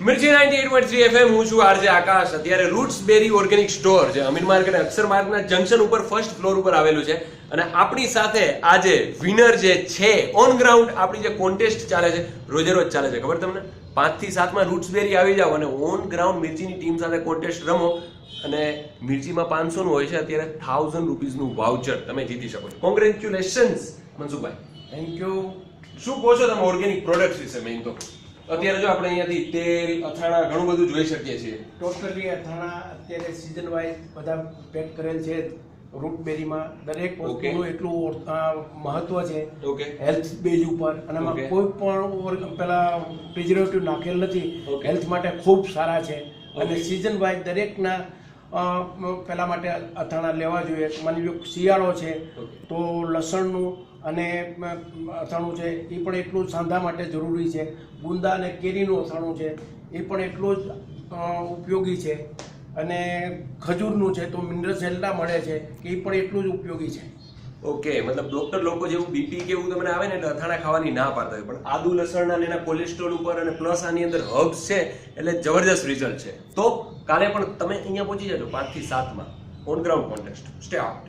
મિર્ચી 98.3 FM હું છું RJ આકાશ. અત્યારે રૂટ્સ બેરી ઓર્ગેનિક સ્ટોર જે અમીન માર્ગ અને અક્ષર માર્ગના જંકશન ઉપર ફર્સ્ટ ફ્લોર ઉપર આવેલું છે અને આપણી સાથે આજે વિનર જે છે ઓન ગ્રાઉન્ડ આપણી જે કોન્ટેસ્ટ ચાલે છે રોજે રોજ ચાલે છે, ખબર તમને 5 થી 7 માં રૂટ્સ બેરી આવી જાવ અને ઓન ગ્રાઉન્ડ મિર્ચીની ટીમ સાથે કોન્ટેસ્ટ રમો અને મિર્ચીમાં 500 નું હોય છે, અત્યારે 1000 રૂપીસનું વાઉચર તમે જીતી શકો છો. કોંગ્રેચ્યુલેશન્સ મનસુખભાઈ. Thank you. શું કહો છો તમે ઓર્ગેનિક પ્રોડક્ટ્સ વિશે? મેઇન તો અત્યારે જો આપણે અહીંયાથી તેલ અથાણા ઘણું બધું જોઈ શકીએ છીએ. ટોટલી અથાણા અત્યારે સિઝન વાઇઝ બધા પેક કરેલ છે. રૂટ બેરીમાં દરેક વસ્તુનું એટલું મહત્વ છે હેલ્થ બેઝ ઉપર, અને એમાં કોઈ પણ પેલા પ્રિઝર્વેટિવ નાખેલ નથી. હેલ્થ માટે ખૂબ સારા છે અને સિઝન વાઇઝ દરેકના પેલા માટે અથાણા લેવા જોઈએ. માની લો શિયાળો છે તો લસણનું અને અથાણું છે એ પણ એટલું સાંધા માટે જરૂરી છે. ગુંદા અને કેરીનું અથાણું છે એ પણ એટલું જ ઉપયોગી છે. અને ખજૂરનું છે તો મિનરલ્સ એટલા મળે છે કે એ પણ એટલું જ ઉપયોગી છે. ઓકે, મતલબ ડોક્ટર લોકો જેવું બીપી કે એવું તમને આવે ને એટલે અથાણા ખાવાની ના પાડતા હોય, પણ આદુ લસણના અને એના કોલેસ્ટ્રોલ ઉપર અને પ્લસ આની અંદર હર્બ્સ છે એટલે જબરદસ્ત રિઝલ્ટ છે. તો કાલે પણ તમે અહીંયા પહોંચી જજો 5 થી 7 માં on ground contest. Stay out.